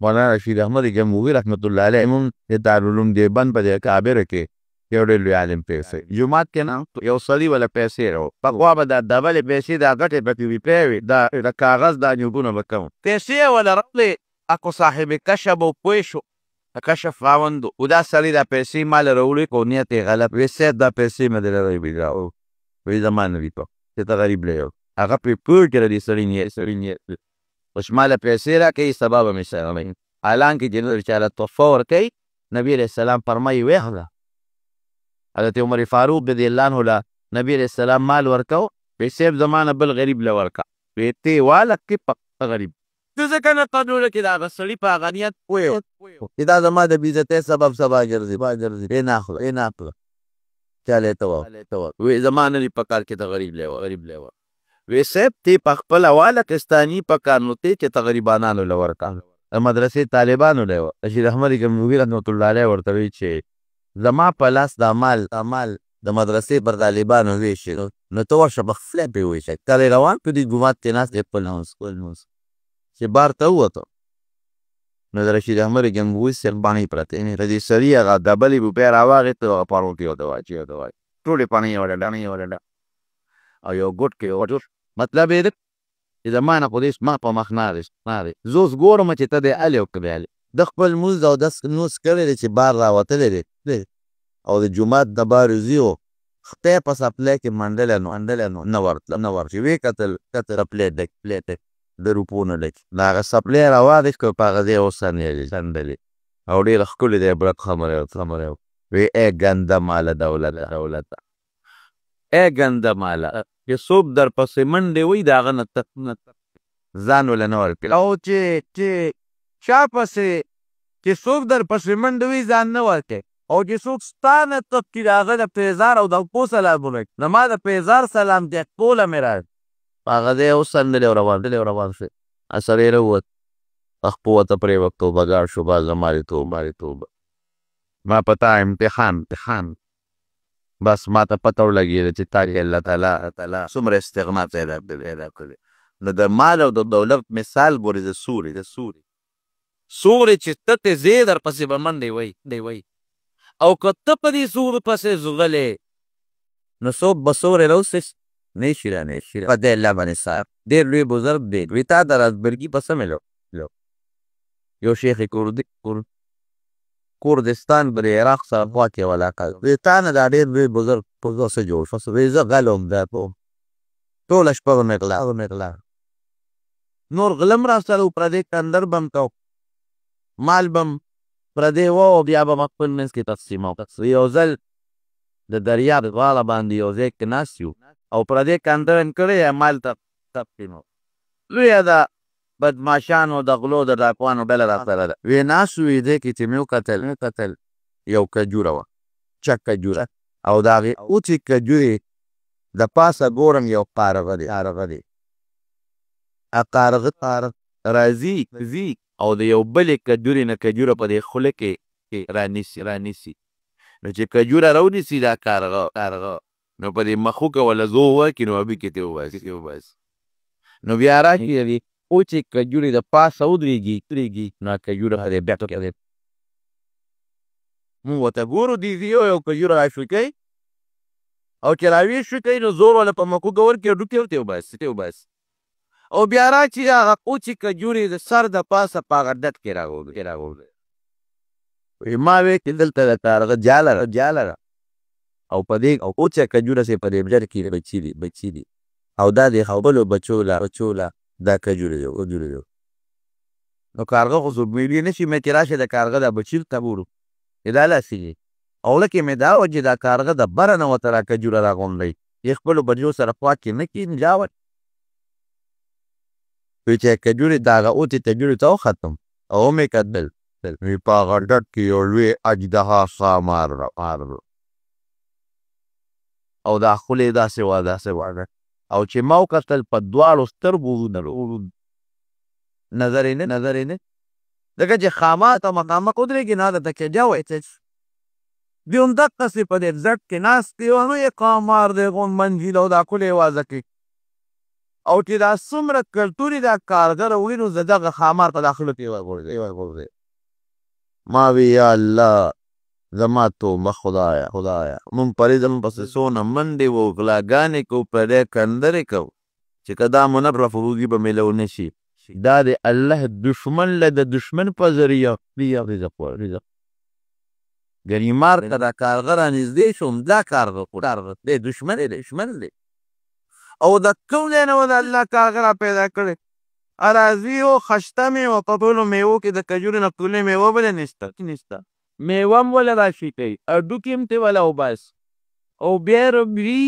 مولانا رشید احمد جمهوري رحمت الله علیه هم د دارالعلوم دیوبند په کابره کې یو ډېر لوی عالم پیسې جومات کې نه یو سړي ولا پیسې راو پخوا به دا ډبلې پیسې دا غټې پکې وې وي دا د کاغذ دا نیوګونه به کوم پیسې ولا راغلې اکو صاحب کشف او پوه شو کشف خاوند او دا سړي دا پیسې مال راوړي کو نیت یې غلط وي سید دا پیسې مې درې وي وی زمان وی په چې ته غریب له هغه په پور کې دې سړي نیت اوس مال پیسې راکوي سبب مې سره وي حالانکه چې چاله تحفه ورکوي نبی علیہ السلام فرمایي ویې حضرت عمر فاروق رضی الله عنه له نبی علیہ السلام مال ورکو پیسې زمانه بل غریب له ورکا پیتې والا کې په غریب ته ځکه نه قانون کې دا سړي په هغه نیت پوه چې دا زما د بې عزتۍ سبب سبا ګرځي نه اخله چاله ته وی زمانه دی په کار کې ته غریب لیوه وی صاحب تی په خپل حواله کستاني په کار نو تی چې ته غریبانانو له ورکا مدرسې طالبانو لیوه رشید احمد جمهوري رحمت الله علیه ورته وی چې زما په لاس د مال د مدرسې پر طالبانو ویشي نو ته ورشه په خپله پرې ویشه کله روان په دې ګومات کې ناست دی خپل نوس چې بار ته ووتو نو د رشید احمد جمهوري صاحب باندې پرتې د دې سړي هغه ډبلې روپۍ راواغېستې هغه پارو کې ودوه ټولې پاڼې یې وډډه او یو ګوټ کې وټور مطلب یې دی چې زما نه خو دې ما په مخ نه دی زه اوس ګورم چې ته دې هلې او که دې هلې د خپل لمونځ او دس نوس کړی دی چې بار راوتلی دی او د جومات د بار ځي او خدای په سپلی کې منډلی نو نه ورتله چې ویې کتل پلیټ د روپو نه ډک د هغه سپلی راواغېست که په هغه ځای وڅنډلې او ډېره ښکلې دی برک خبره وی ای ګنده ماله دولته ای ګنده ماله چې څوک در پسې منډې وي د هغه نه ځان وله نه ورکړي او چې چا پسې چې څوک در پسې منډې وي ځان نه ورکړي او چې څوک ستا نه تپکي د هغه د پیزار او د پو سلامونه کړي نو ما د پیزار سلام دی ټوله مې را په هغه ځای وڅنډلې او روان شوې سړی راووت خپو ورته پرېوکتو بګاړ شو بازه مارې توبه ما پتا امتحان بس ما ته پته ولګېده چې تا کې الله تعالی څومره استغنا پیدا کړې نو د مال او د دولت مثال ګورې د سورې چې ته تې ځې در پسې به منډې وی او که ته په دې سورې پسې ځغلې نو څوک به سورې راوسېس نه شي په دې الله باندې صاحب ډېر لوی بزرګ دی وی تا د رازبرګي په څه ملو یو شیخ کردستان بر عراق سره خوا کې ولاقه وی تا نه دا ډېر لوی بزرګ په څه جوړ شو وی زه غلم دا ټوله شپه مې غلا نور غلم را سره پردې کندر بم کو مال بم پردې و او بیا به م خپل منځ کې تقسیمو یو ځل د دریاب غاړه باندې یو ځای کې ناست یو او پردې کندر یې کړی مال تقسیمو لویه ده بدماشانو د غلو د ډاکوانو ډله راسره ده وی ناست وو دې کې چې مې وکتل یو کجوره وه چک کجوره او د هغې اوچې کجورې د پاسه ګورم یو قارغه دی قارغه راځي او د یو بلې کجورې نه کجوره په دې خوله کې رانیسي نو چې کجوره راونیسي دا کارغه نو په دې مخوکه وله زو وکړي نو هبي کې ترې وباسي نو بیا راشي اوچې کجورې د پاسه ودرېږي نو کجوره هغې بیا ټوکې مونږ ورته ګورو دې یو کجوره راشوکوي او چې راویښوکوي نو زور وله په مخوکه ورکړي او ډوکې ورته وباسي او بیا راشي هغه اوچې کجورې د سر د پاسه په هغه ډټ کې راغورځوي وی ما وی چې دلته د کارغه جاله ده او په دې اوچه کجوره سې په دې بجر کې بچي دي او دا د خپلو بچو له دا کجوره دی نو کارغه خو زوبیلی نشي مې چې راشه د کارغه دا بچي ته ګورو دا لاسې دي او لکه مې دا وه چې دا کارغه د بره نه ورته را کجوره راغونډوي یې خپلو بچو سره خوا کې نه کښېني جاوت وی چې کجورې د هغه اوتې کجورې ته وختم او مې کتل وی په هغه ډډ کې یو لوی اجدها ښامار او دا خولې داسې وه او چې ما وکتل په دواړو سترګو نظر یې نه ځکه چې ښامار ته مخامخ ودرېږي نه درته کجه وایي بیا همدقسې په دې ځټ کې ناست دی او نو یې ښامار دی غوند منجیل او دا خولې وازه کوي او چې دا څومره کلتوري دا کارګر وینو زه دغه خامار په داخلو کې ورغورځي ما وی یا الله زما توبه خدایا مونږ پرې زموږ پسې څونه منډې و غلاګانې کوو پرې کندرې کوو چې که دا منبره فروغي به میلو نشي دا د الله دشمن له د دشمن په ذریعه رزق ګنې مار ته دا کارغه رانږدې شوم دا کارغه دی دشمن دی او د کوم ځای نه و د الله کارغه را پیدا کړی اراضي و خشته مې و په ټولو میوو کې د کجورې نه ټولې میوه بله نشته میوه هم وله راشي کوي هډوکي هم ترې وله وباسي او بیا ربي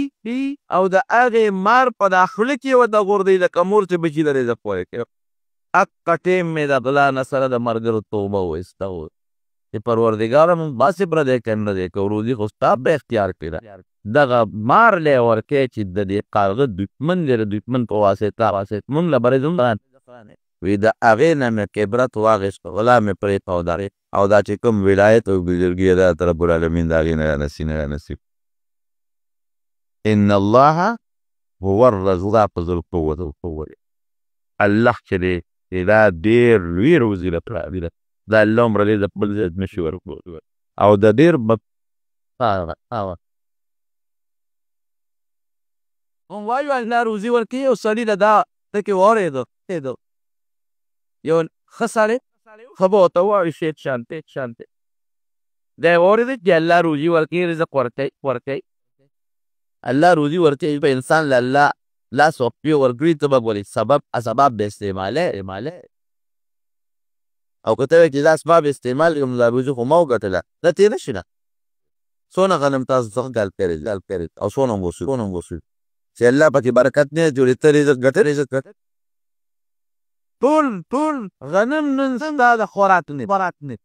او د هغې مار په داخله کې ورته غورځوي لکه مور چې بچي د رزق پوره کوي حقه ټیم مې د غلا نه سره د ملګرو توبه وایسته و چې پروردګاره مونږ باسې پردی کنه دی که روزي خو ستا په اختیار کې ده دغه مار لی ورکوي چې د دې کارغه دښمن دی د دښمن په واسطه مونږ له برې وی د هغې نه مې عبرت واخیسته غلا مې پرېښوده او دا چې کوم ولایت او بزرګي ده ته رب العالمین د هغې نه رانصیب ان الله هو الرزاق ذو القوة الله چې دی دا ډېر لوی روزي لپاره ده دا الله عمره دی د بل ځای نشي ورکولی او د ډېر وایو الله روزي ورکوي او سړي له دا ټکې واورېده یو ښه سړی ښه به ورته ووایي شیټ شانتې دی واورېده چې الله روزي ورکوي رزق ورکوي الله روزي ورکوي په انسان له الله لاس وقفي ورکړي ته به ګورې اسباب به استعمالوي او که ته وایې چې دا اسباب استعمال کړم دا روزي خو ما وګټله دا تېر نه شي نه څونه غنم تاسو څخه ګال پیرې او څونه وصول چې الله پکې برکت نه جوړي ته رزق ګټه ټول غنم نن دا د خوراک نه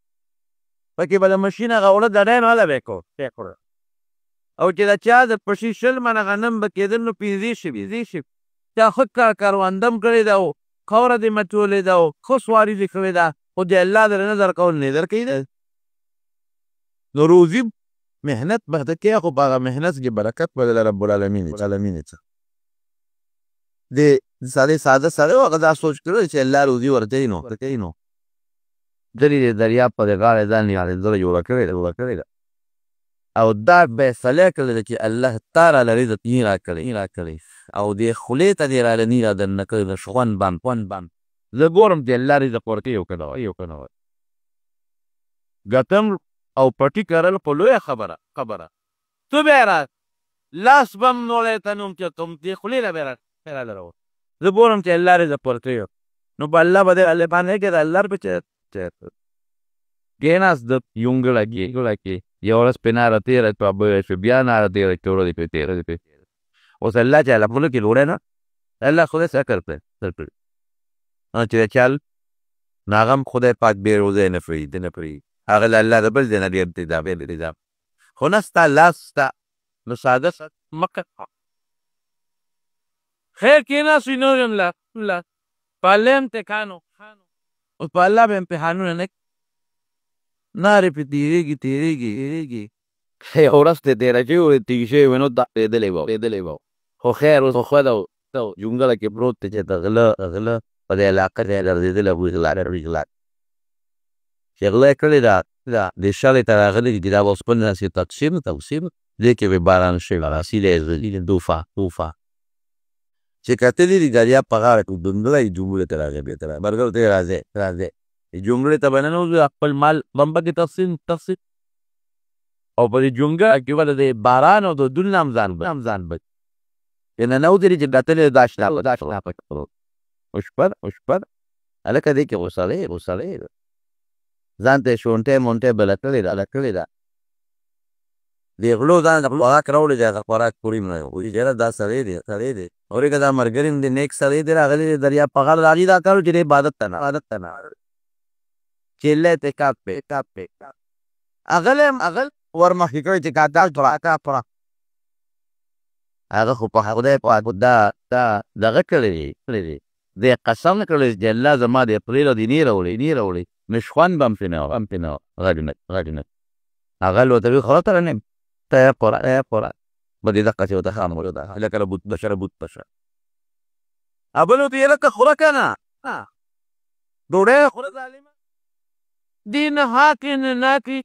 پکې به د مشین هغه اوړه د ډایم هله به یې کو او چې د چا د پشي 20 منه غنم به کېدل نو 15 شي چا ښه کاروندم کړی ده او خوره دې مچولې ده او ښه سواري دې کړې ده خو د الله د نظر کول نه درکوي ده نو روزي محنت به ته کوې خو په هغه محنت کې برکت به دله رب العالمین څه د سړی ساده سړی و هغه دا سوچ کړی چې الله روزي ورکوي نو درې د دریاب په غاړه ځان یې جوړه کړې ده او دا فیصله کړې ده چې الله تا راله رزق یې راکړی او دې خولې ته دې راله نه را درنه کړی د شخوند باندې زه ګورم چې الله رزق ورکوي یو که نه ګټم او پټي کرل خو لویه خبره تو بیا را لاس به م نوړی ته نوم چې کوم دې خولې له بیا راله زه ګورم چې الله رزق ورکوي نو په الله به دې باندې کې د الله په کېناست د یونګړه کې یو ورځ پرې ناره تېره کړه بله شوه بیا ناره تېره کړه ورځې پرې تېره اوس الله چې هله خوله کې لوړی نه الله خدای سکر کړی چې د چل نو هغه هم خدای پاک بې روزی نه پرېږدي هغه له الله د بل ځای نه ډېر انتظام خو نه ستا لاس ستا نو ساده مکه خیر کېناستو نور الله په الله امتحانو اوس په الله به امتحانونه نه نارې پې تېرېږي یو ورځ ترې تېره شوې وه تېږې شوې وې نو دا پرېدلی به خو خیر اوس خو ښه ده جونګړه کې پروت دی چې د غله په دې علاقه کې لړزېدلی غلا چې غله یې کړې ده دې شلې ته راغلي دي دا به اوس بل داسې تقسیم دې کې به باران شوی راسي دوفا چې کتلي دي دریاب په غاړه کې دونګړی جونګړې ته راغی بېرته ملګرو ته یې راځئ جونګړې ته به ننوځو خپل مال بمبه کې تقسیم او په دې جونګړه کې به د باران او د دون نه هم ځان بچ چې ننوځې چې کتلې دا شنه پکې پروت وشپد هلکه دې کې غوسړی ځان ته یې شونټۍ بله کړې ده دې غلو ځان د خوراک راوړی دی هغه خوراک پورې نه وایي یاره دا سړی دی اورېږه دا ملګري هم دی نیک سړی دی راغلی دی دریاب په غاړه د هغې دا کار چې د عبادت ته نه چې الله اعتکاف پې اغل ورمخکې کړی چې کاکا پوره هغه خو په خدای پاک دا دغه کړی دی دې قسم کړی چې الله زما د اپریل او دې نه راوړي مشخوان به هم پرې نه غږ نه هغه ورته وایي خو ته رانیم ته یې پوره به دې دقه چې ورته خان لکه له بوت بشه ابلو ته یې لکه خوره که نه ډوډۍ خوره ظالمه دې نه هاکې نه ناکې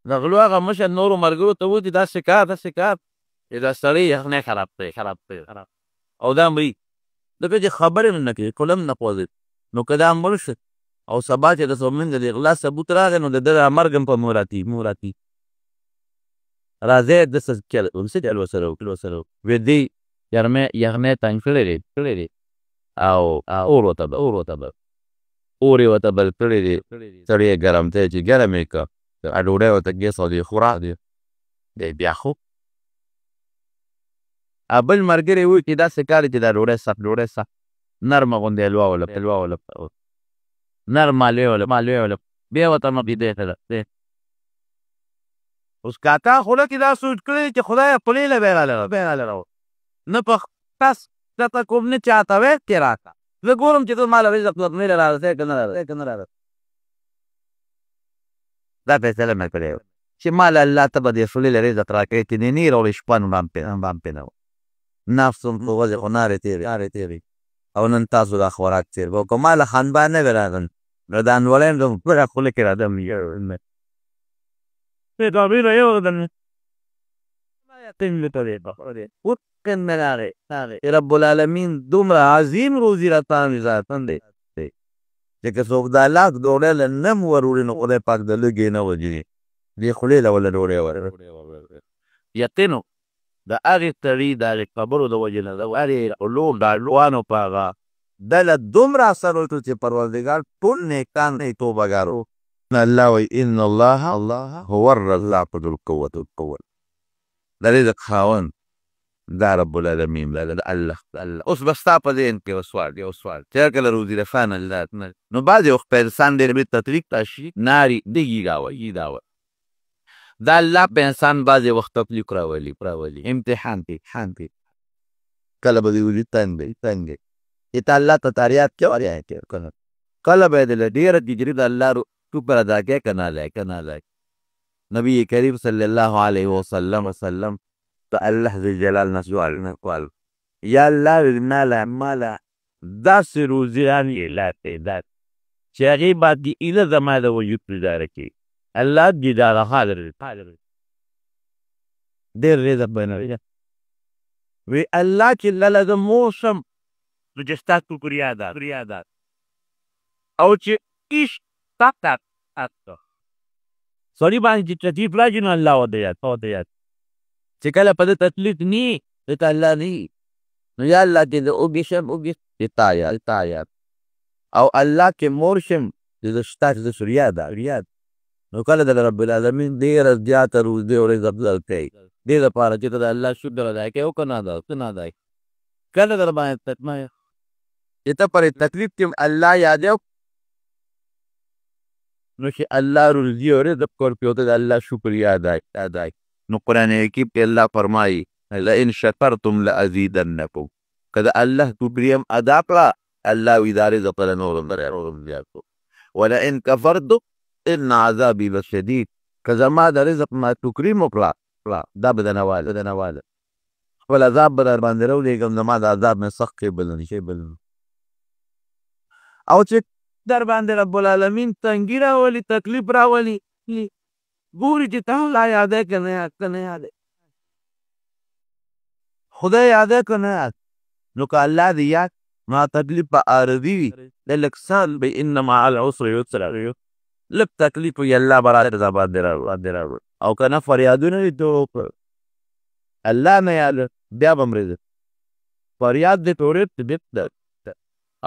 د غلو هغه مشر نورو ملګرو ته ووتې داسې کار داسې کار چې دا سړی یخنۍ خراب دی او دا مري ځکه چې خبرې نه کوي کلم نه پوهېږي نو که دا مړ شه او سبا چې د سومنځ د غلا ثبوت راغی نو د ده دا مرګ هم په موراتي راځئ ده څه چل ورسره وکړو ویې دی یخنۍ تنګ کړی دی او اور ورته اور یې ورته بل کړی دی سړی یې ګرم دی چې ګرم یې کړه ډوډۍ ورته ګیس او دی خوره دی بیا خو بل ملګری وایي چې داسې کار چې دا ډوډۍ سخت نرمه غوندې حلوا وله نرمه حلوې وله بیا ورته مخکې دی کړه اوس کاکا خوله کې دا سوچ کړی چې خدایه خولې له بیا راله نه په کس کته کوم نه چاته وی کې راکړه زه ګورم چې ته ما له رزق نه راځې که نه راځې دا فیصله مې کړې وه چې ما له الله ته به دې خولې له رزق راکړې چې د نیر او د شپه نوم هم پې نه و نفس هم په وضع خو نارې تېرې او نن تاسو دا خوراک تېر به که ما له خانبان نه وی راغل نو دا انولی هم پوره خوله کې راځم رب العالمین دومره عظیم روزي راته نظارتن دی چې که څوک دا لاک ډوډۍ له نم وروړي نو خدای پاک د لږې نه وجني دې خولې له وله ډوډۍ ورکړي یقینو د هغې سړي د هغې خبرو د وجې نه د هغې علوم د علوانو په هغه ده له دومره اثر وکړو چې پروردګار ټول نیکان دی توبهګار و الله وایي ان الله هو الرزاق ذو القوة د رزق خاوند دا رب العالمین الله اوس به ستا په ذهن کې یو سوال چې هر کله روزي رسان الله نو بعضې وخت په انسان ډېر بې تطریق راشي ناري دیږي داوه دا الله په انسان بعضې وخت تکلیف راولي امتحان پې کله به دې وجود تنګ دی چې ته الله ته تاریات کې کله به یې د ډېره تجري د الله شکر ادا کې که نه لای نبی کریم صلی الله علیه وسلم تو الله ذی جلال نه سوال نه کول یا الله مالا داسې روزیان چې هغې باندې ایله زما د وجود پیداره کړي الله دې دا حاضر ډېر رزق بنوي وی الله چې لاله زه مور شم نو چې ستا شکر یاد او چې ایش تاک سړي باندې چې تکلیف راځي نو الله ورته یاد چې کله په ده تکلیف نی دته الله نه نو یا الله چې زه وږي شم چې تا یاد او الله کې مور شم چې زه شتا چې زه شر یاد نو کله د رب العالمین ډېره زیاته روزي او رزق درکوي دې دپاره چې ته د الله شکر ادا کوې او که نه ادا کله در باندې چې ته پرې تکلیف کې الله یادوي نو چې الله روزي او رزق ورکوي او ته د الله شکر یاد نو قرآن حکیم کې الله فرمایي لئن شکرتم لازیدنکم که د الله شکري هم ادا کړه الله وي دا رزق له نورم زیات کړو ولئن کفرتم ان عذابي لشدید که زما د رزق ما شکري مو کړه دا به درنه خپل عذاب به در باندې راولېږم زما د عذاب نه سخت شی بل نه او چې در باندې رب العالمین تنګي راولي تکلیف راولي ګوري چې ته الله یادوې که نه یادوې خدای یادوې که نه یاد نو که الله دې یاد ما تکلیف به عارضي وي د لږ سال به ان مع العسر یسرا لږ تکلیف وي الله به راته باندې راوړي او که نه فریادونه دې ته وکړه الله نه یاد بیا به مرېږي فریاد دې تورېد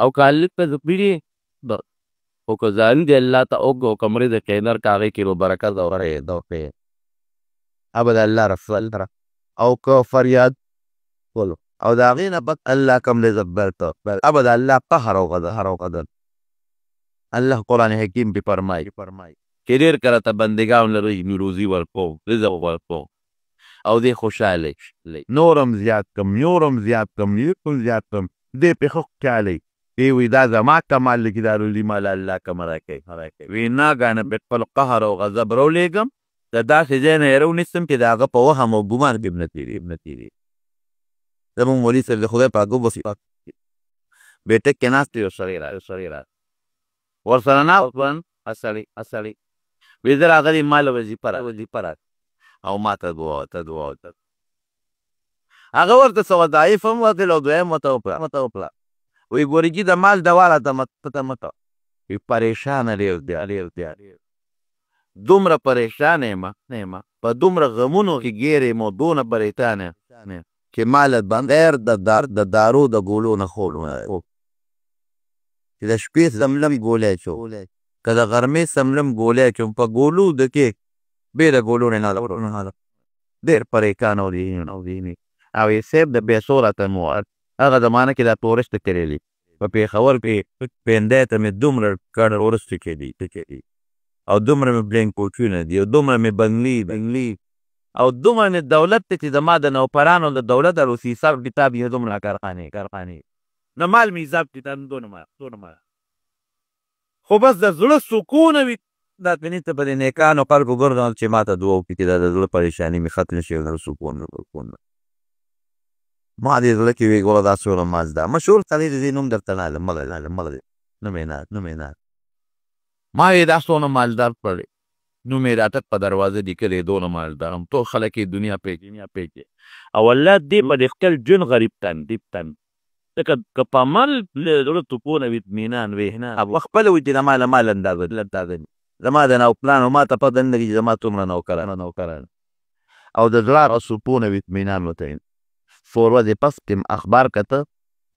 او که هلک ته زپېږي او که ظالم دی الله ته وکړو که مرېږي کینر که هغې کې نو برکت او دوکې ابد الله رسول او که فریاد ولو او د هغې نه بد الله کم رزق درته ابد الله قهر او غضب الله قرآن حکیم پې فرمایي چې ډېر کله ته بندګان لرئ نو روزي ورکوم رزق ورکوم او دې خوشحاله نورم زیات کم دې پې ښه خیالئ وی دا زما کمال لکې دا روزي مال الله کم راکوي وی ناګانه پې خپل قهر او غضب راولېږم د داسې ځای نه یې راونیسم چې د هغه په وهم او ګمان کې ابن تېري زمونږ مولوي صاحب د خدای پاک وبخښي بیټک کې ناست یو سړی راغی ورسره ناست سړی وایي زه راغلی ما له وظیفه راغله او ما ته دعا وکړه هغه ورته څه وظایف هم ورکړل او دویم ورته وکړه وایي ګورګي د مال دوا راته مه کوه وایي پریشانه ډېر دی دومره پریشانه یم په دومره غمونو کې ګیر یم او دونه پریشانه چې ما له بغیر د دارو د ګولو نه خوب چې د شپې سملم ګولی چو که د غرمې سملم ګولی چوم په ګولو د کې بې د ګولو نه ډېر پریشان او یې صاحب د پیسو راته مو هغه زمانه کې دا تورسټ کړی په پېښور کې پیندی ته مې دومره کډر ورسته کېدي او دومره مې بلینکوټونه دي او دومره مې بنګلي او دومره مې دولت ته چې زما د نوکرانو د دولت روسي حساب کتاب یې دومره کارخانې نه مال مې حساب کتاب دونه مال خو بس د زړه سکون وي دا مې ته په دې نیکانو خلکو ګرځول چې ما ته دعا وکړي چې دا د زړه پریشاني مې ختم شي او سکون ما دې زړه کې وی ګوره دا څومره ماز ده مشهور سړی د دې نوم درته نه علم مغل نه مې ما یې دا څونه مالدار کړی نوم یې راته په دروازه لیکلی دونه مالدار هم ټول خلک یې دنیا پېژني او الله دې په دې خپل ژوند غریب تن ځکه که په عمل زړه سکون او اطمینان وي او خپله وي چې زما له مال اندازه زما د نوکرانو ما ته پته نه لګي چې زما څومره نوکران او د زړه سکون او اطمینان ورته څو ورځې پس کې اخبار کته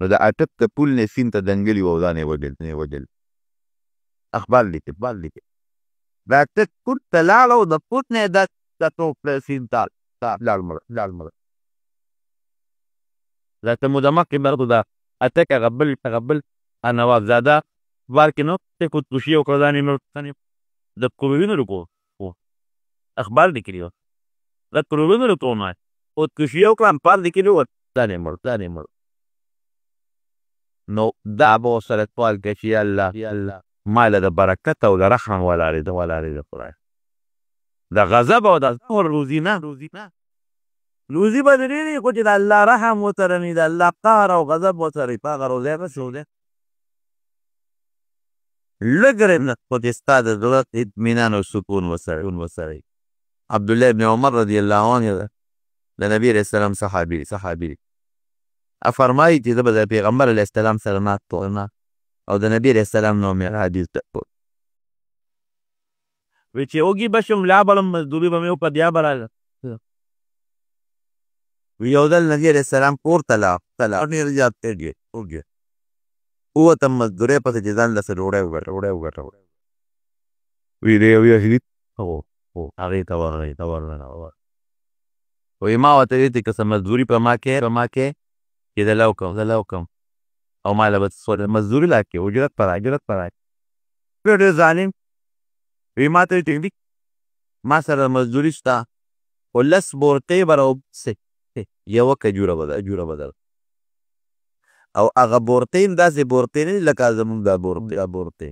نو د اټک د پول نه سیند ته دنګلي وو ځان یې وجل اخبار لیکي د اټک پول ته لاړه او د پول نه د توپ سیند ته لاړ مړه راته مو د مخکې برضو د اټک هغه بل نواب زاده بار کې نو خودکشي وکړه ځان یې د کروڑونو روپو اخبار لیکلي وه د کروڑونو روپو نه خودکشي وکړه اخبار لیکلي وه ځان یې مړ نو دا به ورسره سوال کوي چې یا الله ما له د برکت او د رحم ولاړې د خدای د غضب او د روزي نه روزي به د ډېرې خو چې د الله رحم ورسره وي د الله قهر او غضب ورسره وي په هغه روزی به شو دی لږ خو چې ستا د زړه اطمینان او سکون ورسره عبدالله ابن عمر رضی الله عنه د نبي علیه السلام صحابي فرمایي چې زه به د پیغمبر علیه السلام سره ناست او د نبي علیه السلام نوم یې حدیث ده وی چې اوږي به شم لا بلم مزدوري به مې وکړه بیا به راغله وی یو ځل نبي علیه السلام کور ته لاړ ډېر زیات تېر ووتم مزدورۍ پسې چې ځان لسه ډوډۍ وګټه وی دی یو هغې ته ورغی وی ما ورته ویل چې که څه مزدوري په ما کې چې زه وکړم او ما له به مزدوري لا کې اجرت پر ډېر ظالم وی ما ته ویل ما سره مزدوري شته خو لس بورقې به راوباسې یوه کجوره به ده او هغه بورقې هم داسې بورقې نه دي لکه زمونږ دا بورقې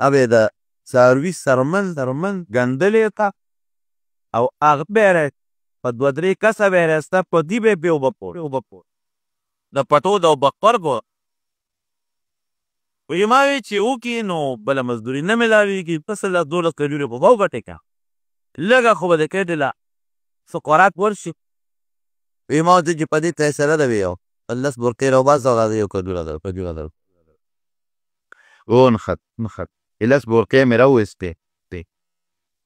هغه د څاروي سرمن ګندلې ته او هغه به یې په دوه درې کسه به یې راسته په دې به یې اوبه پور د پټو د بقر به وی ما وی چې وکړي نو بله مزدوري نه میلاویږي پس له 12 کجورې به وګټې که لږه خو به د کټې له څه خوراک ورشي وی ما ورته چې په دې فیصله ده وی لس بورقې راوباسه او هغه یو کجوره در نښت لس بورقې مې راوویستې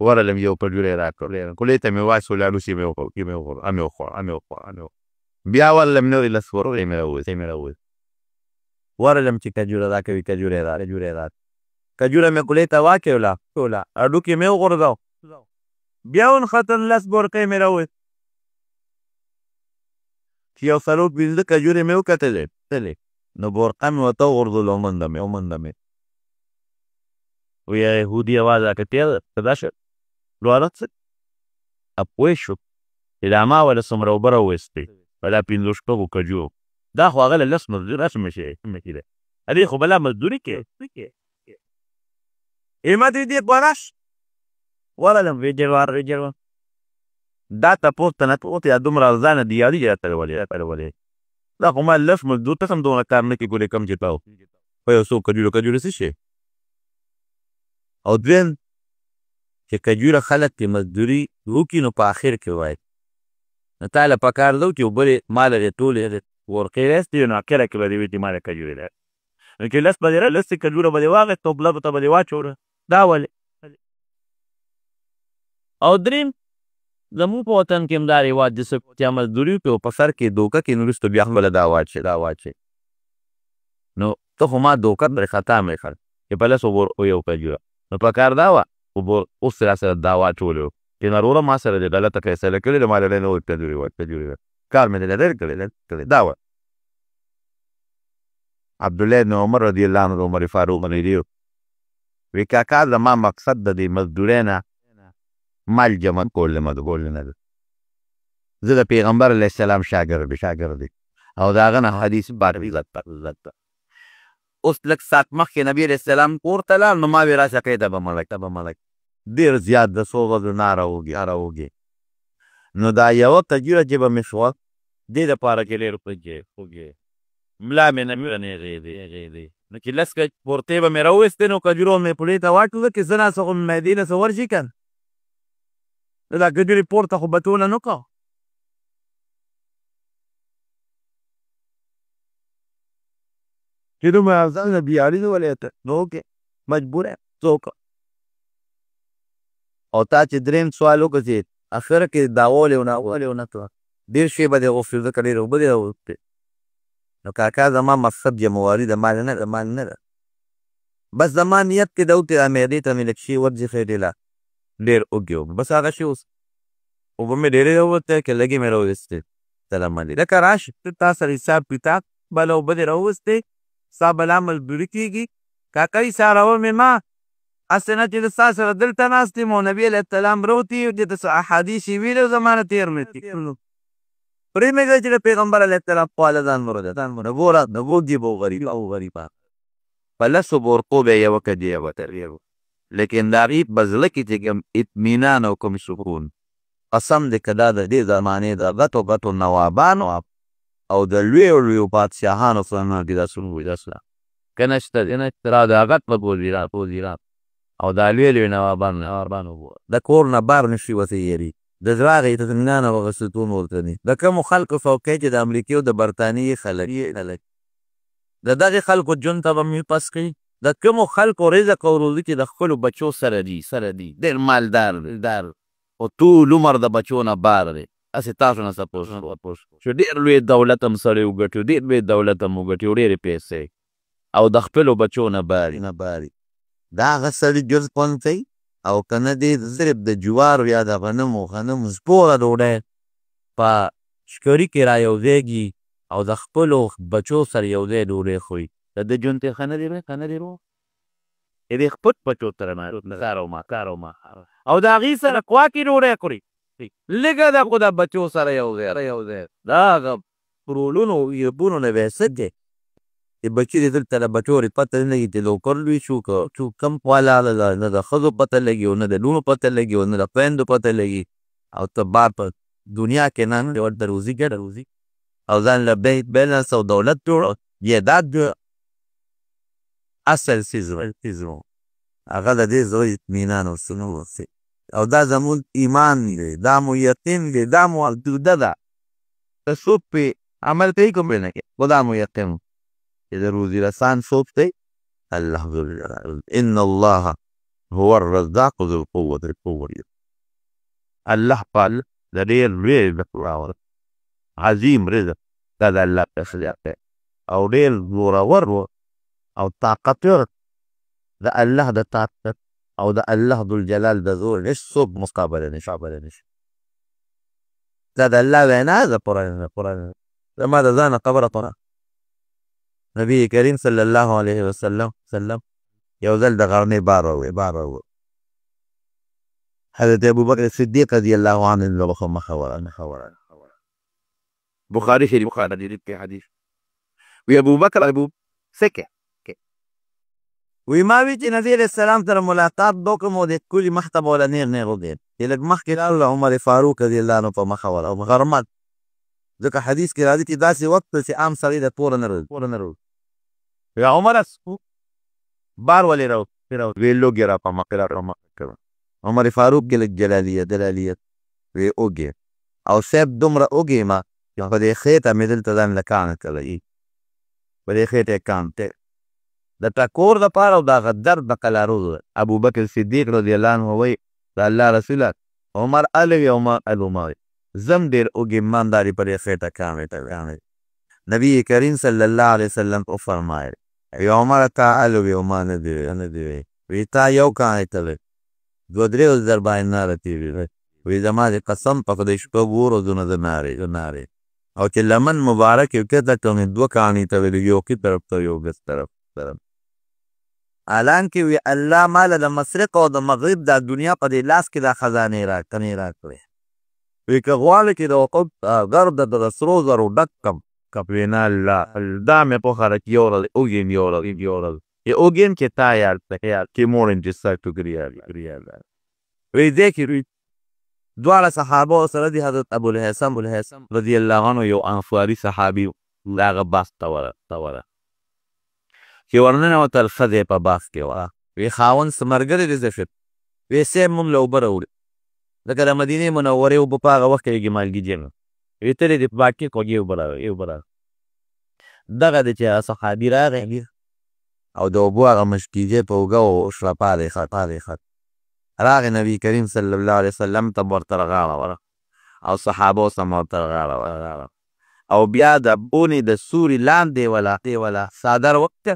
ورغلم یو کجوره یې راکړ خولې ته مې واچول الوسې مې وخوړه بیا ورغلم نورې لس بورقې مې راوویست ورغلم چې کجوره راکوي کجوره یې کجوره مې خولې ته واچوله هډوکي مې وغورځاو بیا ونښتل لس بورقې مې راوویست چې یو څلور پنځه کجورې مې وکتلې نو بورقه مې ورته وغورځول او منډه مې وی یهودي اواز راکړی ته دا شه لوړه څه پوه شو چې دا ما وله څومره اوبه راوویستې په دا 15 شپږو کجورو دا خو هغه له لس مزدوري رسمه شي دی هغې خو بلا مزدوري کې ما ته دې پوه ورغلم ویجر دا تپوس ته نه یا دومره ارزانه دي یادي راته ولې دا خو ما لس مزدور ته هم دونه کار نه کوي کم چې تا په یو څو کجوره څه شي. او دویم چې کجوره خلک چې مزدوري وکړي نو په اخر کې وایي نو تا له پکار ده چې اوبه ماله دې ټولې ورقې راستي نو اخره کې به دې وي چې ماله کجورې ده نو چې لس به دې لسې کجوره به دې واخېست او بله ته به دې واچوله دا ولې. او دریم زموږ په وطن کې هم دا رواج د چې مزدوري وکړي او په سر کې دوکه کې نو وروسته بیا خپله دا واچوي نو ته خو ما دوکه پرې خطا مې کړ چې په لسو یو کجوره نو پکار دا وه اوس را سره دا واچولې چې نروره ما سره دې غلطه فیصله کړې ده ما له نه کجورې کار مې دې لرې کړی دا وه. عبدالله بن عمر رضی الله عنه عمر فاروق رضی وی کاکا زما مقصد د دې مزدورۍ نه مال جمع کول نه ده. زه د پیغمبر علیه السلام شاګرد او د هغه نه حدیث بار عزت ده. اوس لږ ساعت مخکې نبي علیه السلام کور ته لاړ نو ما وی راشه کړی ته به ملک ډېر زیات د څو ورځو نه راوږي نو دا یوه کجوره چې به مې شوه دې دپاره چې ډېر خوږې ملا مې نه نیغېدې نو چې لس پورتې به مې راوویستې نو کجوره مې پړې ته واچوله چې زه ناسه خو معدې نه څه ورشي که نه دا کجورې پورته خو به ټوله نه کړه چې دومره ځان بې اړینه ولې ته نو وکې مجبور یم څه وکړه. او تا چې درېیم سوال وکړه چې اخره کې دا ولې ونه کړه ډېر شی به دې غوښتي ځکه ډېرې اوبه دې راوغوښتې نو کاکا زما مقصد جمعواري د مال نه ده بس زما نیت کې ده چې معدې ته مې لږ شي ورځېښی ډېر اوږې اوبه بس هغه شی اوس اوبه مې ډېرې راووتې که لږې مې راوویستې سلام علیکم لکه راشه تا سره حساب کتاب بله اوبه دې راووستې ستا بلا مزدوري کېږي کاکا حسابوه مې ما هسې نه چې د ستا سره دلته ناست یم او نبي علیه السلام روتي چې د څه احادیث یې ویلي او زما نه تېر نه کړي پرېمېږه چې د پیغمبر علیه السلام خواله ځان ګوره د وږي به غریبه په لسو بورقو به یې یوه کجې وترېږو لیکن د هغې په زړه کې چې کوم اطمینان او کوم سکون قسم دی که دا د دې زمانې د غټو نوابانو او د لویو بادشاهانو څخه کې دا سنو که نشته را د غټ په وزیران او دا لوی نوابانو د کور نه بار نشي وتې یېري د زړه هغه اطمینان او هغه ستون ورته دي د کومو خلکو فوقې چې د امریکې او د برطانیې خلک د دغې خلکو ژوند ته به مې پس کوي د کومو خلکو رزق او روزي چې د خپلو بچو سره دي ډېر مالدار او ټول عمر د بچو نه بار دی هسې تاسو نه سپوس چې ډېر لوی دولت هم سړی وګټي ډېر لوی دولت هم وګټي ډېرې پیسې او د خپلو بچو نه باري دا هغه سړي جز خوند کوي او که نه دی صرف د جوارو یا د غنمو سپوره ډوډۍ په شکري کې را یوځایږي او د خپلو بچو سره یو ځای ډوډۍ خوري د ده ژوند ته ښه نه دی روغ دې خپل بچو سره کار او ما او د هغې سره کواکې ډوډۍ خوري لږه ده خو د بچو سره یو ځای دا هغه پرولونو یبونو نه به څه دی بچی دې دلته د بچو پته نه لګي چې لوکر لوی شو که کم خواله نه د ښځو پته لګي او نه د لونو پته لګي او نه د خویندو پته لګي او ته بار په دنیا کې نه ورته روزي ګډه روزي او ځان له بیت بیلنس او دولت جوړ جایداد جوړ اصل څیز هغه د دې زړه اطمینان او سنو او دا زموږ ایمان دی دا مو یقین دی دا مو عقیده ده ته څوک پرې عمل کوي کوم پرې نه کوي خو دا مو یقین چې د روزي رسان څوک دی الله ان الله هو الرزاق ذو القوة الله پال د ډېر لوی رزق راوړ عظیم رزق دا د الله په اختیار دی او ډېر زورور او طاقتور د الله د طاقت او د الله ذوالجلال د زور هېڅوک مقابله نشي دا د الله وینا ده قرآن زما د ځانه خبره قرآن نبی کریم صلی الله علیه وسلم یو ځل د غرمې بار ووی حضرت ابوبکر صدیق رضی الله عنه مخوره بخاری شریف کې حدیث وی ابوبکر سکه وی ما وی چې نبی علیه السلام سره ملاقات وکړم او د ښکلي مخ ته به وله نیغ وګورم چې لږ مخکې لاړو عمر فاروق رضی الله عنه په مخه وله غرمه ځکه حدیث کې راځي چې داسې وخت چې عام سړی د توره نه راځي. یا عمره بار ولې راوړ وی لوګې را په مخ کړه. عمر فاروق کې لږ جلالیت وی اوږې او صاحب دومره اوږې ما په دې خېټه مې دلته ځان له کانه کړی په دې خېټه یې کان ته د ټکور دپاره او د هغه درد د قلاروز ابوبکر صدیق رضی الله عنه وایي د الله رسوله عمر الوي او ما الوما زم ډېر اوږې ایمانداري په دې خېټه کان نبی کریم صلی الله علیه وسلم وفرمایل ای عمر تا الوي او ما نه دی وی تا یو کان ته دوه درې ورځې در باندې ناره تېرېده وی زما د قسم په خدای شپږ ورځونه د نارې او چې لمن مبارک یې کښته کړم دوه کاڼي ته ویل یو ښي طرف ته یو ګس طرف حالانکې وی الله ماله د مشرق او د مغرب دا دنیا په دې لاس کې دا خزانې راکړې وی که غواړې چې د وقف غرب د سرو زرو ډک کړم وینا الله دا مې پوښتنه چې یو ورځ اوږې یه اوگین که تایار که مورن جسد تو گریال وی دیکی دواړه صحابه سره دی حضرت ابوالهیثم رضی الله عنه یو انصاري صحابي هغه باغ ته ورغی چې ورننوتل ښځې په باغ کې وه وی خاوند څه ملګری دی زه وی صاحب موږ له اوبه راوړي ځکه د مدینې منورې اوبه په هغه وخت کې مالګي جنګ وی تلې دې په باغ کې کوږې اوبه راوړي دغه دی چې صحابي راغی او د اوبو هغه مشکیجې په اوږه وشوه پالی خط راغی نبی کریم صلی الله علیه وسلم ته ورته غاړه ورغ او صحابو سم ورته غاړه ورغ او بیا د بونې د سوري لاندې ولا څادر وکړه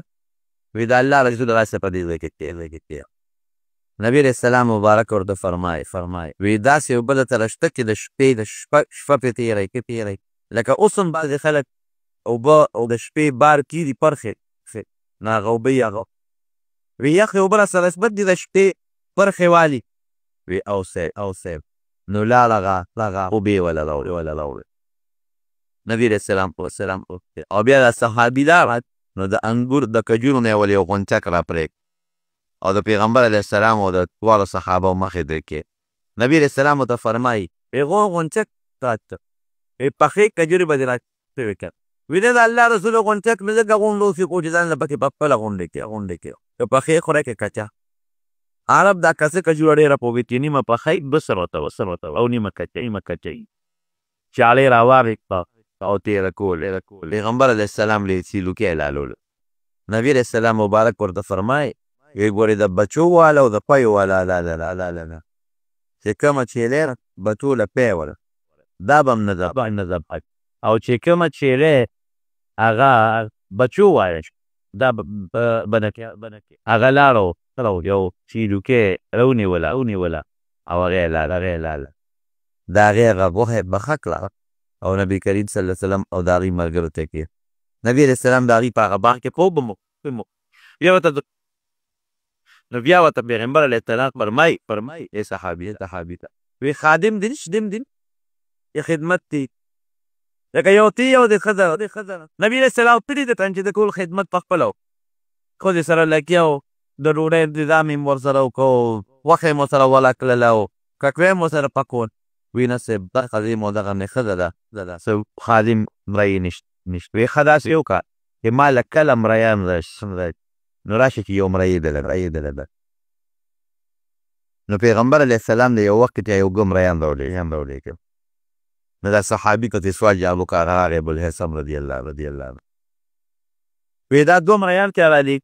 وی د الله رسول راسه په دې ځای کې نبی علیه السلام مبارک ورته فرمایي وی داسې اوبه درته شته چې د شپه پرې تېری لکه اوس هم بعضې خلک اوبه او د شپې بار کیږي پرخې نه هغه اوبه یې هغه وی یخې اوبه راسره نسبت دي د شپې پرخې والي وی او صاحب نو لاړه اوبې وله راوړې نبي علیه السلام او بیا د صحابي لاړه نو د انګور د کجورو نه یې ولې یو غونچک راپرېږد او د پیغمبر علیه السلام او د دواړو صحابو مخې ته کښېږد نبي علیه السلام ورته فرمایي هغو غونچک راته پخې کجورې به دې راپرې کړ وی د الله رسول غونچک مې ځکه غونډو چې ځان له پکې په خپله غونډې کې که پخې خوره کې کچا عرب دا کسه کجوره ډېره پوهېږي چې نیمه پخی بسر ورته او نیمه کچی چاړې راواغېږه او تېره کول پیغمبر علیه السلام له سیلوکې حلالول نبي علیه السلام مبارک ورته فرمایي وی ګورې د بچو والا او د پیو والا لا چې کومه چیلې بچو له پی وله دا به هم نه ده او چې کومه چیلې هغه بچو وایه دا بنکې هغه لاړو یو سیلوکې راونیوله او هغې یې لاله د هغې هغه غوښه یې پخه کړه او نبی کریم صلی الله علیه وسلم او د هغې ملګرو ته یې نبي علیه السلام د هغې په هغه باغ کې خوب نو بیا ورته پیغمبر علیه السلام فرمایي ای صحابي ته وی خادم دی دین یې خدمت دی لکه یو تی یو د ښځه نبي علیه السلام پلي د چې د ټول خدمت په خپله ښځې سره لګیا و د ډوډۍ انتظام یې ورسره وکړو غوښه یې مو سره وله کړله او ککوې مو سره پکول وی نه صاحب دا ښځې مو دغه نه ښځه ده څه خادم مرۍ نشته وی ښه داسې وکړه چې ما له کله مریان راشي نو راشه چې یو مرۍ دله نو پیغمبر علیه السلام د یو وخت کې یو ګم مریان راوړي نو دا صحابي که سوال جواب وکړه هغه ابوالهیثم رضی الله عنه وی دا دوه مریان چې راغلي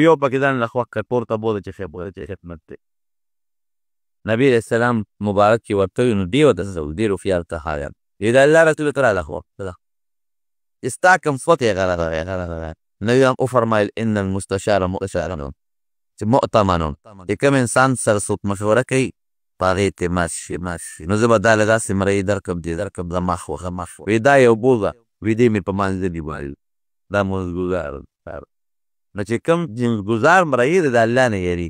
یو پکې ځان له خوښ کړ پورته بوله چې خدمت دی نبي علیه السلام مبارک چې ورته وي نو ډېر ورته ډېر هوښیار ته حایم وی د الله رسول ته راله خوښ ستا کوم صوت یې غله نبي هم وفرمایل ان المستشار مؤتمن چې کوم انسان سره څوک مشوره کوي په هغې ته ماشي نو زه به دا له داسې مرۍ درکړم زه مخ وي دا یو بوزه وي دې مې په منځلي باندې دا مزګزار نو چې کوم جنسګزار مرۍ د الله نه یېري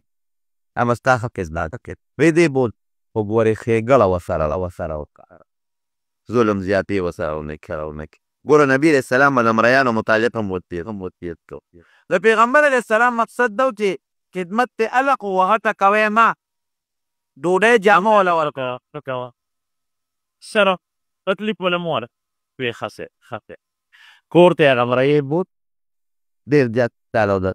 اما ستا حق یې زده کړې وی دې بول خو ګورې ښېګړه ورسره وکړه ظلم زیاتې ورسره ونه کړه ګوره نبي علیه السلام به د مریانو متعلق هم وصیت کوي د پیغمبر علیه السلام مقصد دا و چې خدمت ته الق وهته کوی ما ډوډۍ جامه وله ورکوه سره تکلیف وله مه وله وی خسه کور ته هغه مرای بود ډیر زیات تعالی